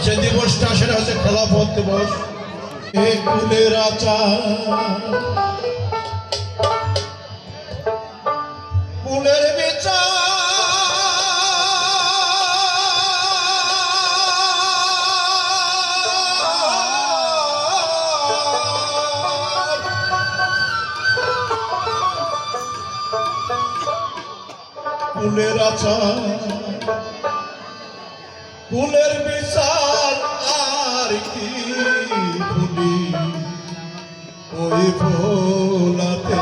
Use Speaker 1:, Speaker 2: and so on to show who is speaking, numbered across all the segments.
Speaker 1: যে দিবসটা সেটা হচ্ছে খেলাফত দিবস। কুলের আচার কুলের বিচার কুলের আচার কুলের বিচার আর কি ভুলি ওই ভোলাতে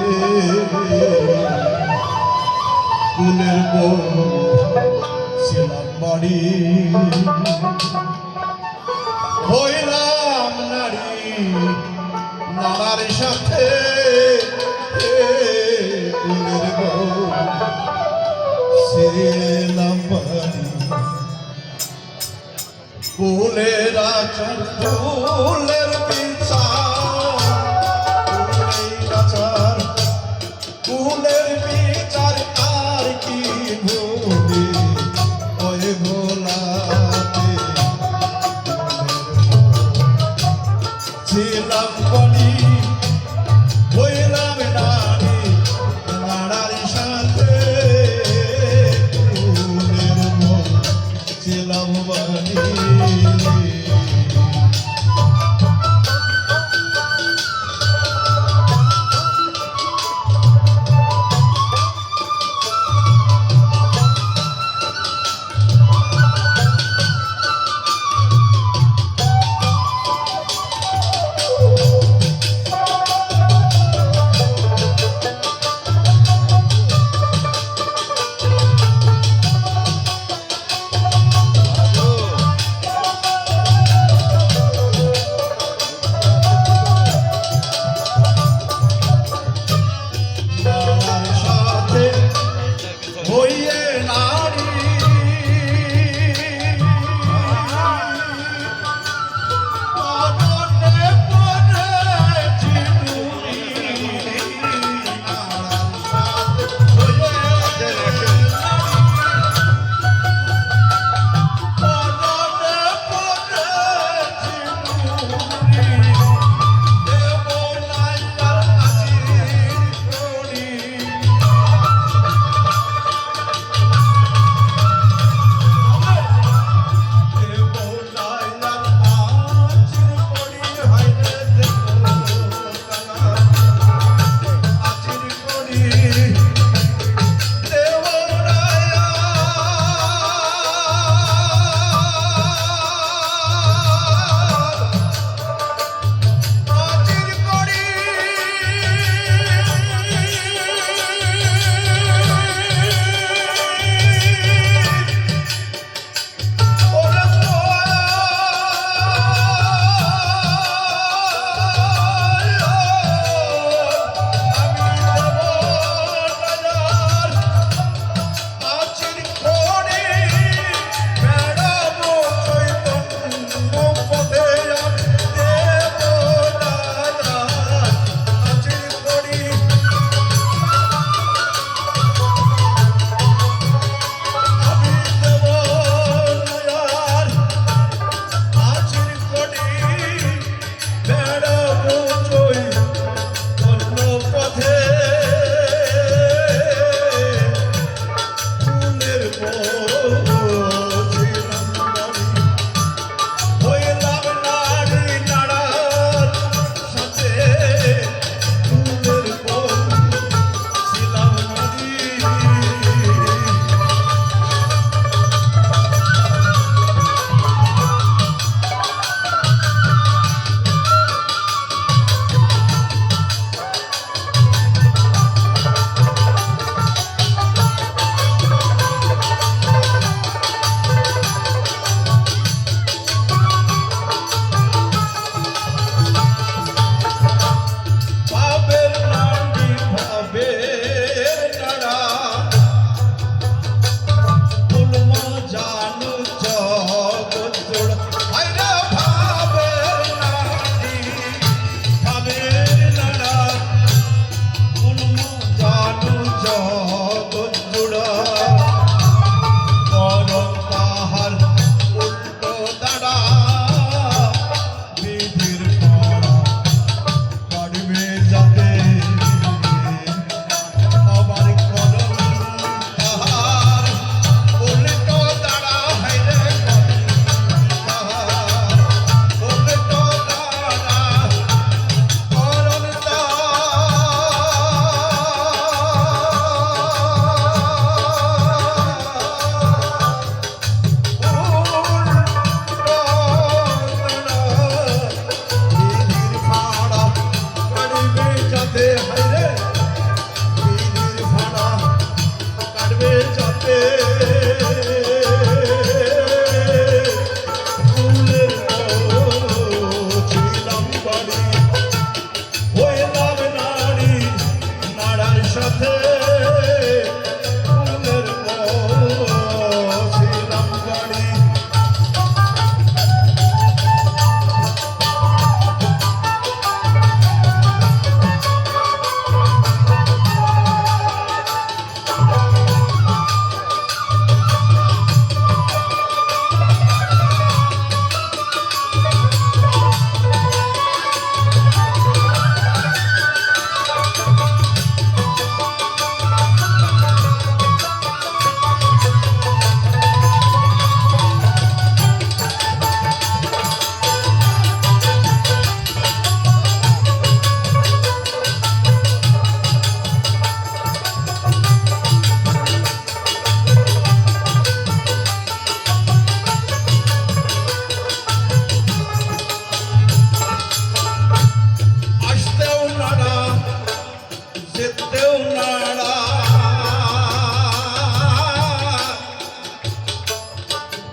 Speaker 1: কুলের বউ ছিলাম বাড়ি হইলাম নারী নানার সাথে কুলের বউ ছিলাম বাড়ি কুলের আচার কুলের বিচার কুলের আচার কুলের বিচার আর কি ভুলি ওই ভোলাতে ছিলাম বলি হইলাম নারী নাড়ার সাথে কুলের বউ ছিলাম বলি।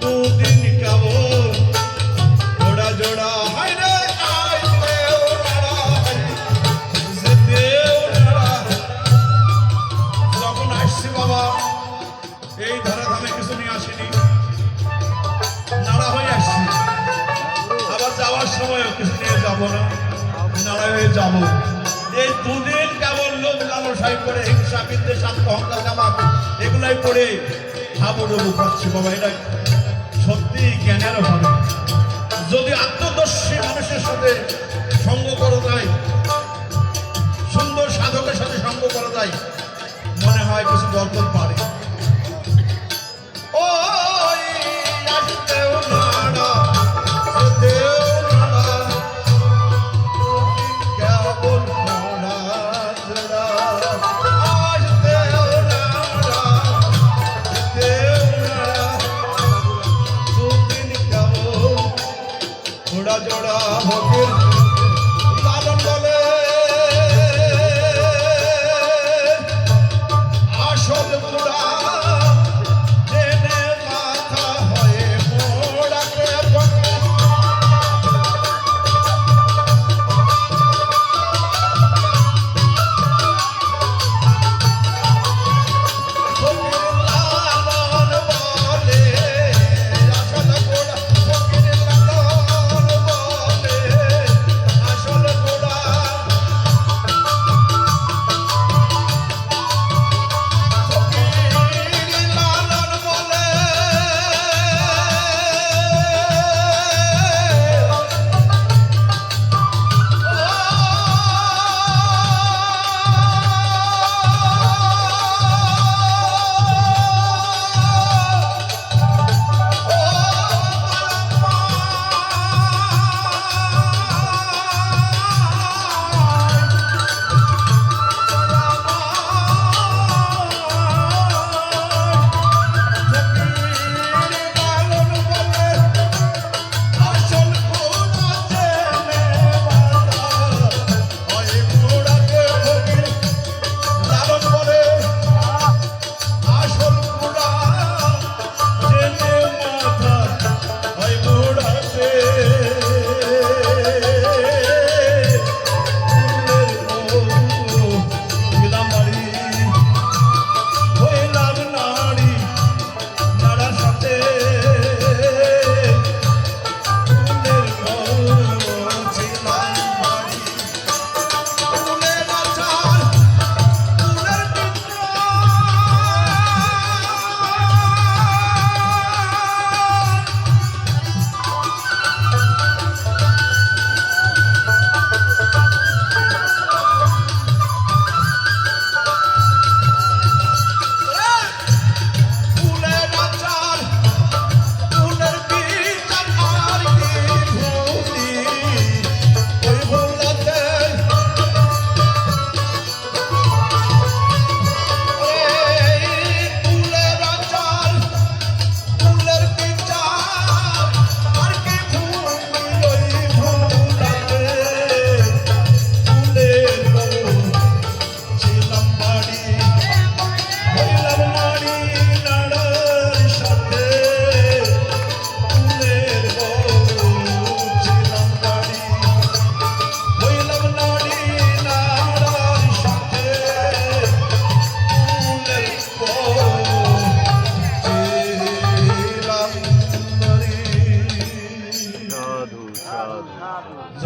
Speaker 1: দুদিন কেবল জোড়া জোড়া হায় রে আইতেও নাড়া যেতেও নাড়া। যখন আসছি বাবা এই ধারা ধামে কিছু নিয়ে আসিনি, নাড়া হয়ে আসছি, আবার যাওয়ার সময়ও কিছু নিয়ে যাবো না, নাড়া হয়ে যাবো। এই দুদিন কেবল লোক লালসাই করে হিংসা বিদ্বেষ অহংকার কামাক এগুলাই করে হাবুডুবু খাচ্ছি বাবা। এটা সত্যি জ্ঞানের হবে। যদি আত্মদর্শী মানুষের সাথে সঙ্গ করা যায়, সুন্দর সাধকের সাথে সঙ্গ করা যায়, মনে হয় কিছু বরকত পারে। ওই আসতেও নাড়া যেতেও নাড়া কেবল নাড়া জোড়া আসতেও নাড়া যেতেও নাড়া দুদিন কেবল জোড়া জোড়া ভোগের লালন বলে আসল পুরা জেনে মাথা হয়ে মোড়াকে বকে ফকির লালন বলে আসল পুরা ফকির লালন বলে আসল পুরা ফকির লালন বলে আসল পুরা জেনে মাথা ওই মোড়াকে ফকির লালন বলে আসল পুরা জেনে মাথা ওই মোড়াকে দিলাম বাড়ি হইলাম নারী নাড়ার সাথে ফুলের ছিলাম বাড়ি ফুলের আচার ফুলের পিত্র ফুলের আচার ফুলের পিচার আর কি ভুলি ওই ভোলাতে ফুলের আচার ফুলের পিচার আর কি ভুলি ওই ভোলাতে ফুলের ছিলাম বাড়ি হইলাম নারী নাড়ার সাথে ফুলের ছিলাম বাড়ি হইলাম নারী নাড়ার সাথে ফুলের ছিলাম বাড়ি।
Speaker 2: সাধু সাধু।